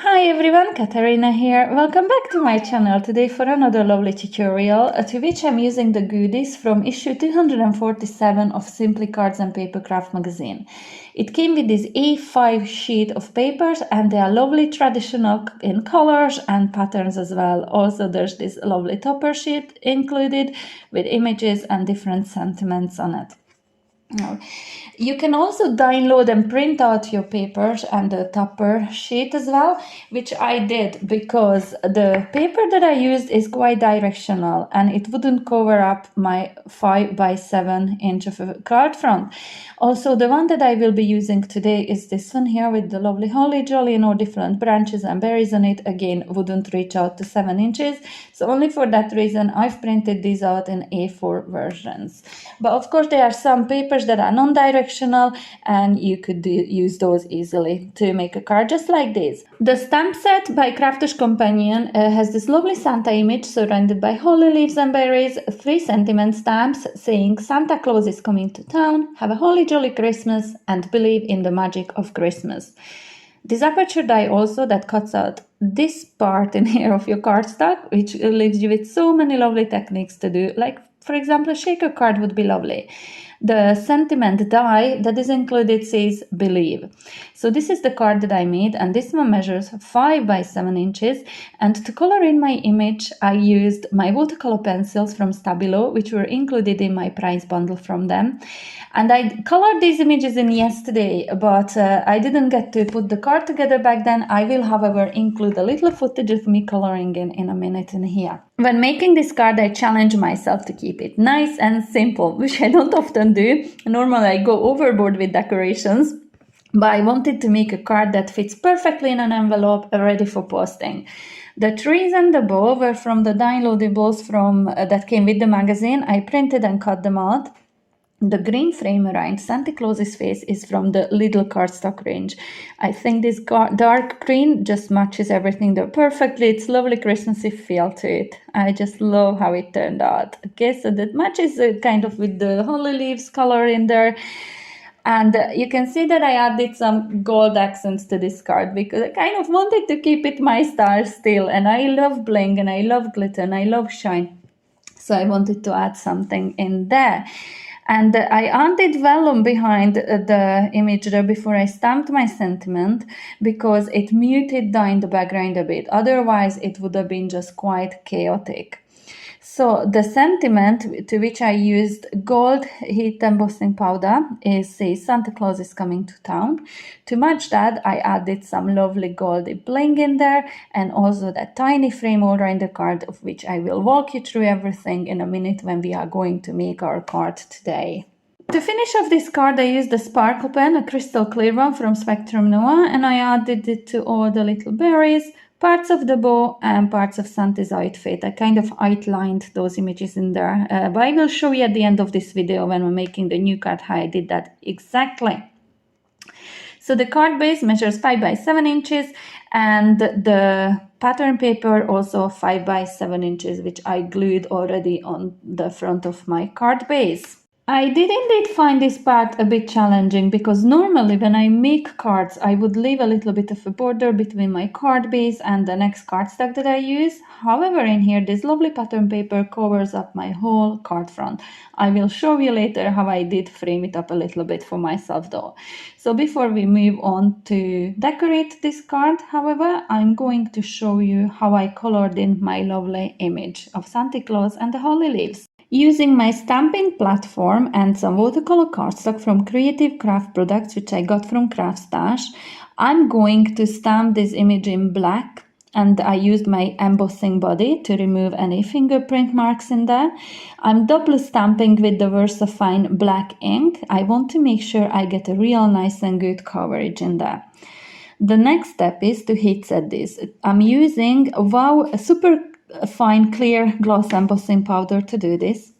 Hi everyone, Katarina here. Welcome back to my channel today for another lovely tutorial to which I'm using the goodies from issue 247 of Simply Cards and Papercraft magazine. It came with this A5 sheet of papers and they are lovely traditional in colors and patterns as well. Also there's this lovely topper sheet included with images and different sentiments on it. Now, you can also download and print out your papers and the topper sheet as well, which I did because the paper that I used is quite directional and it wouldn't cover up my 5 by 7 inch of a card front. Also, the one that I will be using today is this one here with the lovely holly jolly and all different branches and berries on it. Again, wouldn't reach out to 7 inches. So only for that reason, I've printed these out in A4 versions. But of course, there are some papers that are non-directional and you could use those easily to make a card just like this. The stamp set by Crafters Companion has this lovely Santa image surrounded by holly leaves and berries, 3 sentiment stamps saying Santa Claus is coming to town, have a holly jolly Christmas and believe in the magic of Christmas. This aperture die also that cuts out this part in here of your cardstock, which leaves you with so many lovely techniques to do, like for example a shaker card would be lovely. The sentiment die that is included says believe. So this is the card that I made and this one measures 5 by 7 inches, and to color in my image I used my watercolor pencils from Stabilo, which were included in my prize bundle from them. And I colored these images in yesterday, but I didn't get to put the card together back then. I will, however, include a little footage of me coloring in a minute in here. When making this card, I challenge myself to keep it nice and simple, which I don't often do. Normally, I go overboard with decorations, but I wanted to make a card that fits perfectly in an envelope ready for posting. The trees and the bow were from the downloadables from that came with the magazine. I printed and cut them out. The green frame around Santa Claus's face is from the Lidl cardstock range. I think this dark green just matches everything there perfectly. It's lovely Christmassy feel to it. I just love how it turned out. Okay, so that matches kind of with the holly leaves color in there. And you can see that I added some gold accents to this card because I kind of wanted to keep it my style still. And I love bling and I love glitter and I love shine. So I wanted to add something in there. And I added vellum behind the image there before I stamped my sentiment because it muted down the background a bit. Otherwise, it would have been just quite chaotic. So the sentiment to which I used gold heat embossing powder says Santa Claus is coming to town. To match that, I added some lovely goldy bling in there and also that tiny frame all around the card, of which I will walk you through everything in a minute when we are going to make our card today. To finish off this card, I used a sparkle pen, a crystal clear one from Spectrum Noir, and I added it to all the little berries, parts of the bow and parts of Santa's outfit. I kind of outlined those images in there, but I will show you at the end of this video when we're making the new card how I did that exactly. So the card base measures 5 by 7 inches and the pattern paper also 5 by 7 inches, which I glued already on the front of my card base. I did indeed find this part a bit challenging because normally when I make cards, I would leave a little bit of a border between my card base and the next cardstock that I use. However, in here, this lovely pattern paper covers up my whole card front. I will show you later how I did frame it up a little bit for myself though. So before we move on to decorate this card, however, I'm going to show you how I colored in my lovely image of Santa Claus and the holly leaves. Using my stamping platform and some watercolor cardstock from Creative Craft Products, which I got from Craft Stash, I'm going to stamp this image in black, and I used my embossing body to remove any fingerprint marks in there. I'm double stamping with the VersaFine black ink. I want to make sure I get a real nice and good coverage in there. The next step is to heat set this. I'm using a super fine clear gloss embossing powder to do this,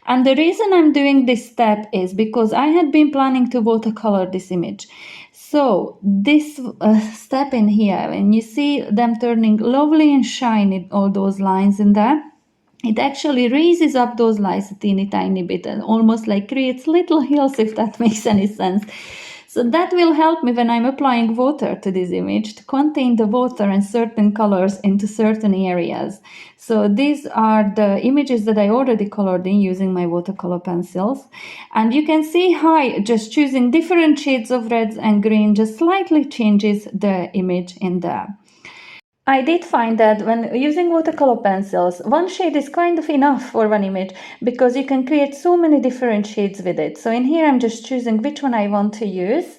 and the reason I'm doing this step is because I had been planning to watercolor this image. So this step in here, when you see them turning lovely and shiny, all those lines in there, it actually raises up those lines a teeny tiny bit and almost like creates little hills, if that makes any sense. So that will help me when I'm applying water to this image to contain the water and certain colors into certain areas. So these are the images that I already colored in using my watercolor pencils. And you can see how just choosing different shades of reds and green just slightly changes the image in there. I did find that when using watercolor pencils, one shade is kind of enough for one image because you can create so many different shades with it. So in here, I'm just choosing which one I want to use.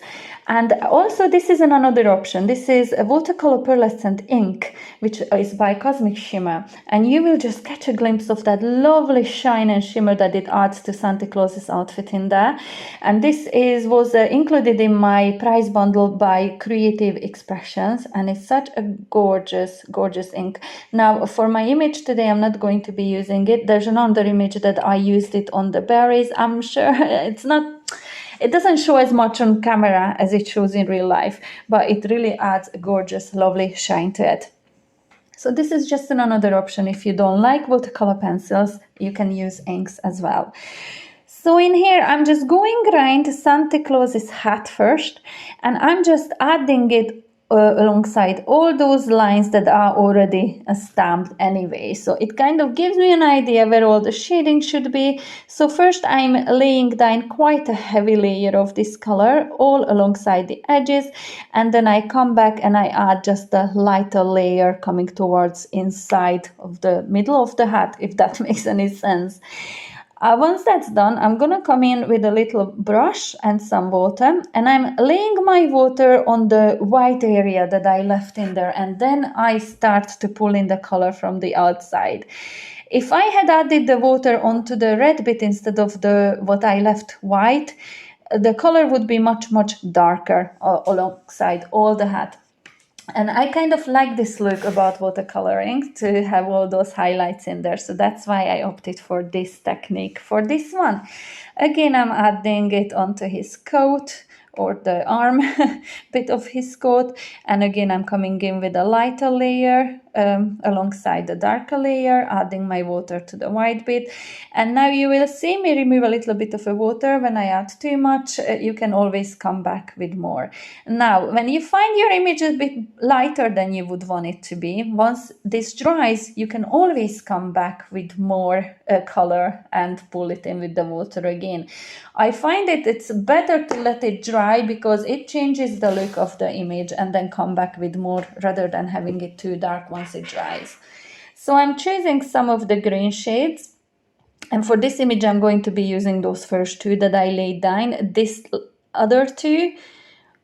And also this is another option. This is a watercolor pearlescent ink, which is by Cosmic Shimmer. And you will just catch a glimpse of that lovely shine and shimmer that it adds to Santa Claus's outfit in there. And this was included in my prize bundle by Creative Expressions. And it's such a gorgeous, gorgeous ink. Now, for my image today, I'm not going to be using it. There's another image that I used it on the berries. I'm sure it doesn't show as much on camera as it shows in real life, but it really adds a gorgeous, lovely shine to it. So this is just another option. If you don't like watercolor pencils, you can use inks as well. So in here, I'm just going around Santa Claus's hat first, and I'm just adding it alongside all those lines that are already stamped anyway. So it kind of gives me an idea where all the shading should be. So first I'm laying down quite a heavy layer of this color all alongside the edges, and then I come back and I add just a lighter layer coming towards inside of the middle of the hat, if that makes any sense. Once that's done, I'm gonna come in with a little brush and some water, and I'm laying my water on the white area that I left in there, and then I start to pull in the color from the outside. If I had added the water onto the red bit instead of what I left white, the color would be much, much darker alongside all the hat. And I kind of like this look about watercoloring, to have all those highlights in there. So that's why I opted for this technique for this one. Again, I'm adding it onto his coat, or the arm bit of his coat. And again, I'm coming in with a lighter layer alongside the darker layer, adding my water to the white bit. And now you will see me remove a little bit of the water. When I add too much, you can always come back with more. Now, when you find your image a bit lighter than you would want it to be, once this dries, you can always come back with more color and pull it in with the water again. I find it's better to let it dry because it changes the look of the image, and then come back with more rather than having it too dark once it dries. So I'm choosing some of the green shades. And for this image, I'm going to be using those first two that I laid down. This other two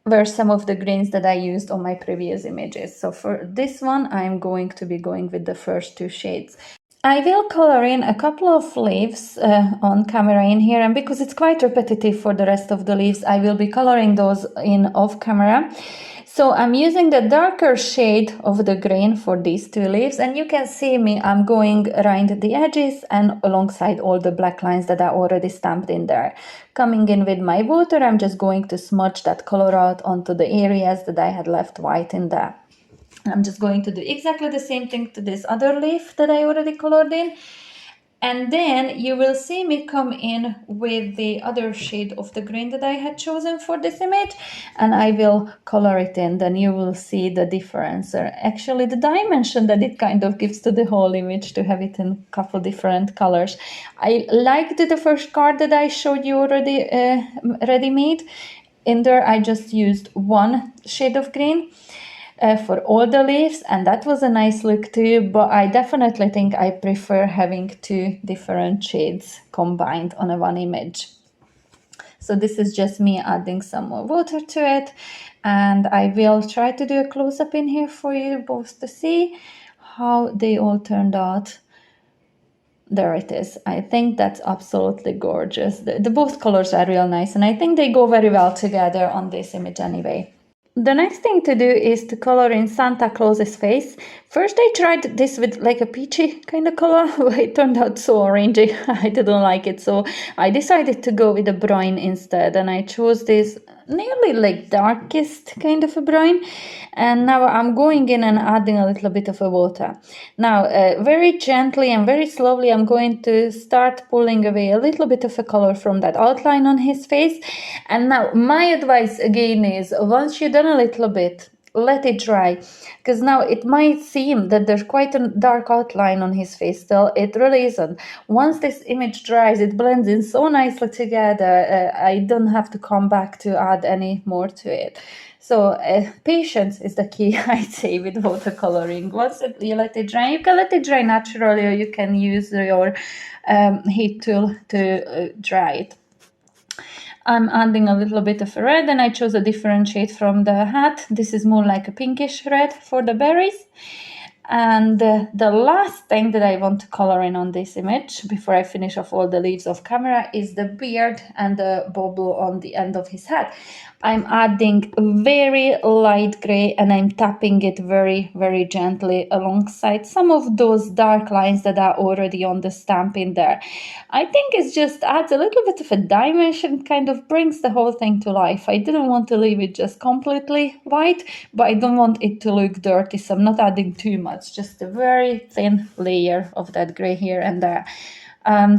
were some of the greens that I used on my previous images. So for this one, I'm going to be going with the first two shades. I will color in a couple of leaves on camera in here, and because it's quite repetitive for the rest of the leaves, I will be coloring those in off camera. So I'm using the darker shade of the green for these two leaves, and you can see me, I'm going around the edges and alongside all the black lines that are already stamped in there. Coming in with my water, I'm just going to smudge that color out onto the areas that I had left white in there. I'm just going to do exactly the same thing to this other leaf that I already colored in. And then you will see me come in with the other shade of the green that I had chosen for this image, and I will color it in. Then you will see the difference, or actually the dimension that it kind of gives to the whole image, to have it in a couple different colors. I liked the first card that I showed you already ready-made. In there I just used one shade of green for all the leaves, and that was a nice look too, but I definitely think I prefer having two different shades combined on a one image. So this is just me adding some more water to it, and I will try to do a close-up in here for you both to see how they all turned out. There it is. I think that's absolutely gorgeous. The both colors are real nice, and I think they go very well together on this image anyway. The next thing to do is to color in Santa Claus's face. First I tried this with like a peachy kind of color, but it turned out so orangey. I didn't like it, so I decided to go with a brown instead, and I chose this nearly like darkest kind of a brown. And now I'm going in and adding a little bit of a water. Now, very gently and very slowly, I'm going to start pulling away a little bit of a color from that outline on his face. And now my advice again is, once you've done a little bit, let it dry, because now it might seem that there's quite a dark outline on his face still. It really isn't. Once this image dries, it blends in so nicely together. I don't have to come back to add any more to it. So patience is the key, I'd say, with watercoloring. Once you let it dry, you can let it dry naturally, or you can use your heat tool to dry it. I'm adding a little bit of red, and I chose a different shade from the hat. This is more like a pinkish red for the berries. And the last thing that I want to color in on this image before I finish off all the leaves off camera is the beard and the bobble on the end of his hat. I'm adding very light gray, and I'm tapping it very, very gently alongside some of those dark lines that are already on the stamp in there. I think it just adds a little bit of a dimension, kind of brings the whole thing to life. I didn't want to leave it just completely white, but I don't want it to look dirty, so I'm not adding too much, just a very thin layer of that gray here and there.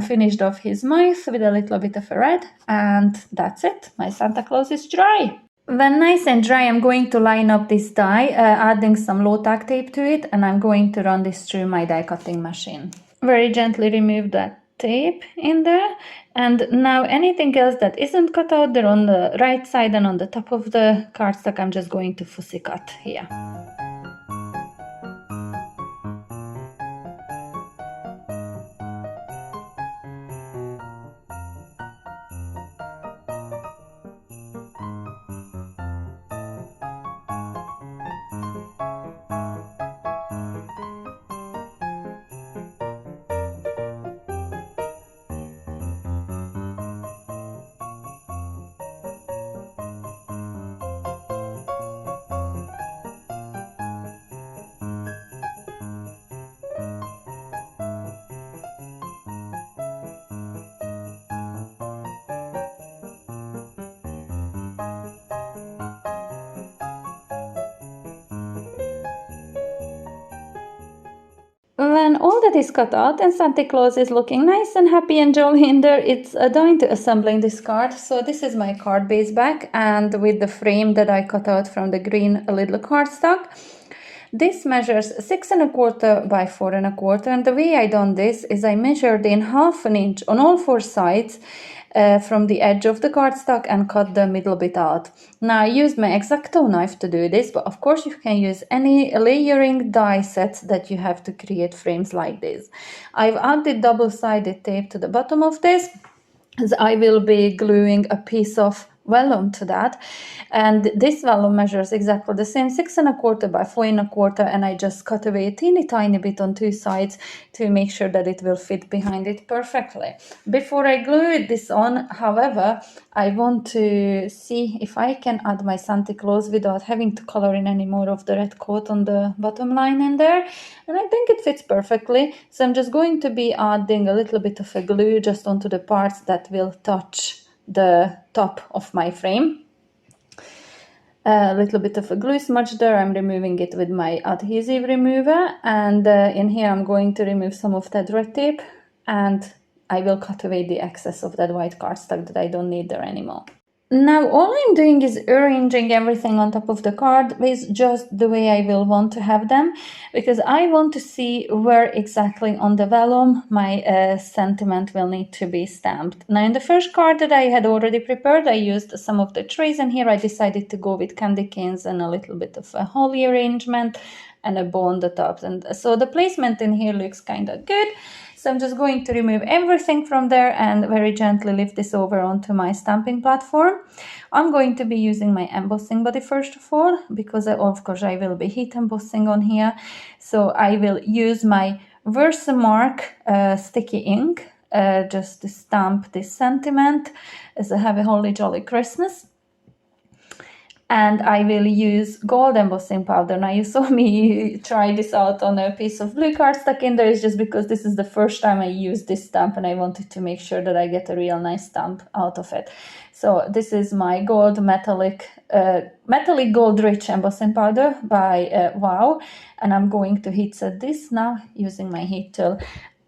Finished off his mouth with a little bit of a red, and that's it. My Santa Claus is dry. When nice and dry, I'm going to line up this die, adding some low tack tape to it, and I'm going to run this through my die cutting machine. Very gently remove that tape in there, and now anything else that isn't cut out there on the right side and on the top of the cardstock, I'm just going to fussy cut here. When all that is cut out and Santa Claus is looking nice and happy and jolly in there, it's down to assembling this card. So this is my card base back, and with the frame that I cut out from the green little cardstock. This measures 6 1/4 by 4 1/4, and the way I done this is I measured in 1/2 inch on all 4 sides from the edge of the cardstock and cut the middle bit out. Now I used my X-Acto knife to do this, but of course you can use any layering die sets that you have to create frames like this. I've added double-sided tape to the bottom of this, as I will be gluing a piece of vellum to that, and this vellum measures exactly the same, 6 1/4 by 4 1/4, and I just cut away a teeny tiny bit on 2 sides to make sure that it will fit behind it perfectly. Before I glue this on, however, I want to see if I can add my Santa Claus without having to color in any more of the red coat on the bottom line in there, and I think it fits perfectly. So I'm just going to be adding a little bit of a glue just onto the parts that will touch the top of my frame. A little bit of a glue smudge there. I'm removing it with my adhesive remover, and in here I'm going to remove some of that red tape, and I will cut away the excess of that white cardstock that I don't need there anymore. Now all I'm doing is arranging everything on top of the card with just the way I will want to have them, because I want to see where exactly on the vellum my sentiment will need to be stamped. Now in the first card that I had already prepared, I used some of the trays, and here I decided to go with candy canes and a little bit of a holly arrangement and a bow on the top. And so the placement in here looks kind of good. So I'm just going to remove everything from there and very gently lift this over onto my stamping platform. I'm going to be using my embossing body first of all, because of course I will be heat embossing on here. So I will use my Versamark sticky ink just to stamp this sentiment as a Have a Holly Jolly Christmas. and I will use gold embossing powder. Now you saw me try this out on a piece of blue cardstock in there. It's just because this is the first time I use this stamp and I wanted to make sure that I get a real nice stamp out of it. So this is my gold metallic gold rich embossing powder by Wow, and I'm going to heat set this now using my heat tool.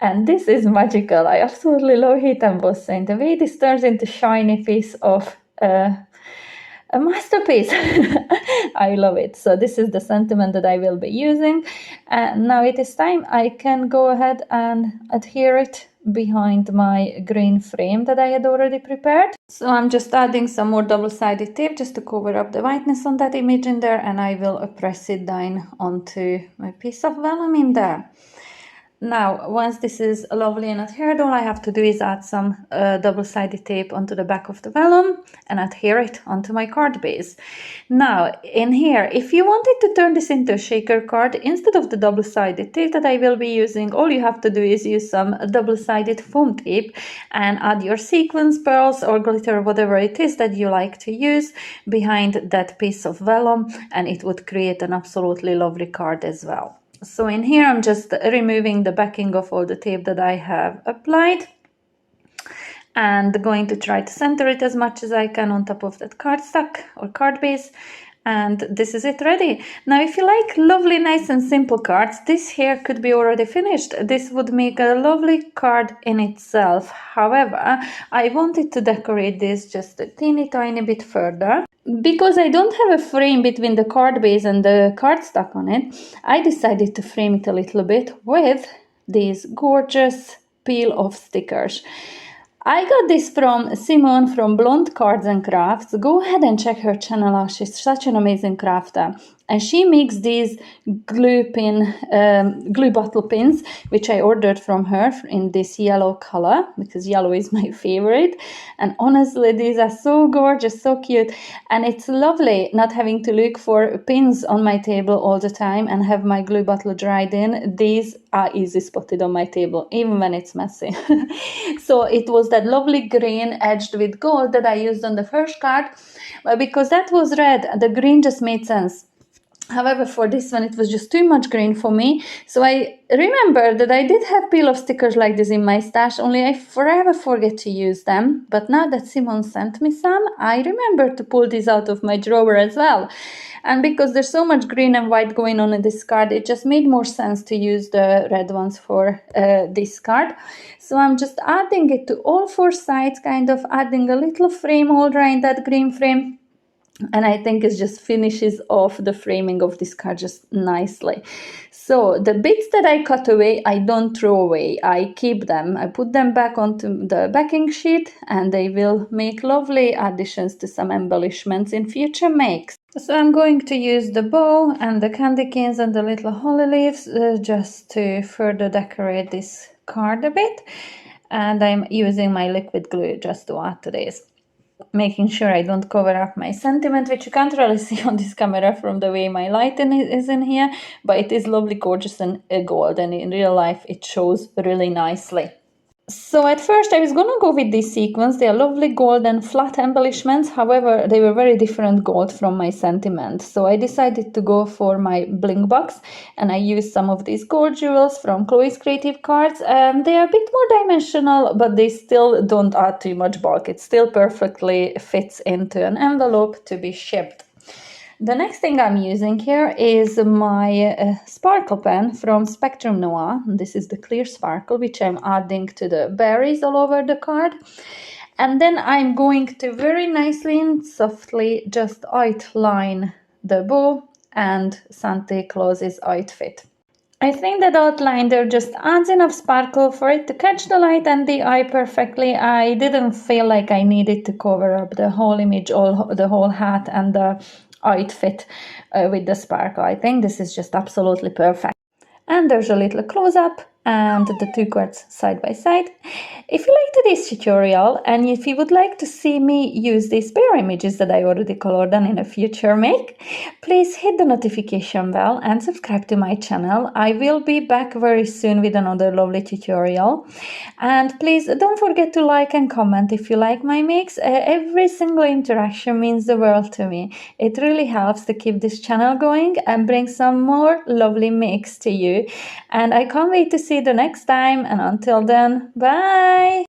And this is magical. I absolutely love heat embossing. The way this turns into shiny piece of a masterpiece. I love it. So this is the sentiment that I will be using. And now it is time. I can go ahead and adhere it behind my green frame that I had already prepared. So I'm just adding some more double-sided tape just to cover up the whiteness on that image in there, and I will press it down onto my piece of vellum in there. Now, once this is lovely and adhered, all I have to do is add some double-sided tape onto the back of the vellum and adhere it onto my card base. Now, in here, if you wanted to turn this into a shaker card, instead of the double-sided tape that I will be using, all you have to do is use some double-sided foam tape and add your sequins, pearls, or glitter, whatever it is that you like to use behind that piece of vellum, and it would create an absolutely lovely card as well. So in here, I'm just removing the backing of all the tape that I have applied and going to try to center it as much as I can on top of that cardstock or card base. And this is it ready. Now, if you like lovely, nice and simple cards, this here could be already finished. This would make a lovely card in itself. However, I wanted to decorate this just a teeny tiny bit further. Because I don't have a frame between the card base and the cardstock on it, I decided to frame it a little bit with these gorgeous peel-off stickers. I got this from Simone from Blonde Cards and Crafts. Go ahead and check her channel out. She's such an amazing crafter. And she makes these glue bottle pins, which I ordered from her in this yellow color, because yellow is my favorite. And honestly, these are so gorgeous, so cute. And it's lovely not having to look for pins on my table all the time and have my glue bottle dried in. These are easy spotted on my table, even when it's messy. So it was that lovely green edged with gold that I used on the first card, because that was red, the green just made sense. However, for this one, it was just too much green for me. So I remember that I did have peel-off stickers like this in my stash, only I forever forget to use them. But now that Simone sent me some, I remember to pull these out of my drawer as well. And because there's so much green and white going on in this card, it just made more sense to use the red ones for this card. So I'm just adding it to all four sides, kind of adding a little frame holder in that green frame. And I think it just finishes off the framing of this card just nicely. So the bits that I cut away, I don't throw away. I keep them. I put them back onto the backing sheet, and they will make lovely additions to some embellishments in future makes. So I'm going to use the bow and the candy canes and the little holly leaves just to further decorate this card a bit. And I'm using my liquid glue just to add to this, making sure I don't cover up my sentiment, which you can't really see on this camera from the way my lighting is in here, but it is lovely, gorgeous and gold, and in real life it shows really nicely. So at first I was going to go with these sequins. They are lovely gold and flat embellishments. However, they were very different gold from my sentiment. So I decided to go for my bling box, and I used some of these gold jewels from Chloe's Creative Cards. They are a bit more dimensional, but they still don't add too much bulk. It still perfectly fits into an envelope to be shipped. The next thing I'm using here is my sparkle pen from Spectrum Noir. This is the clear sparkle, which I'm adding to the berries all over the card. And then I'm going to very nicely and softly just outline the bow and Santa Claus's outfit. I think that outline there just adds enough sparkle for it to catch the light and the eye perfectly. I didn't feel like I needed to cover up the whole image, the whole hat and the outfit with the sparkle. I think this is just absolutely perfect. And there's a little close-up and the two cards side by side. If you liked today's tutorial and if you would like to see me use these pair images that I already colored on in a future make, please hit the notification bell and subscribe to my channel. I will be back very soon with another lovely tutorial. And please don't forget to like and comment if you like my makes. Every single interaction means the world to me. It really helps to keep this channel going and bring some more lovely makes to you. And I can't wait to see you the next time. And until then, bye!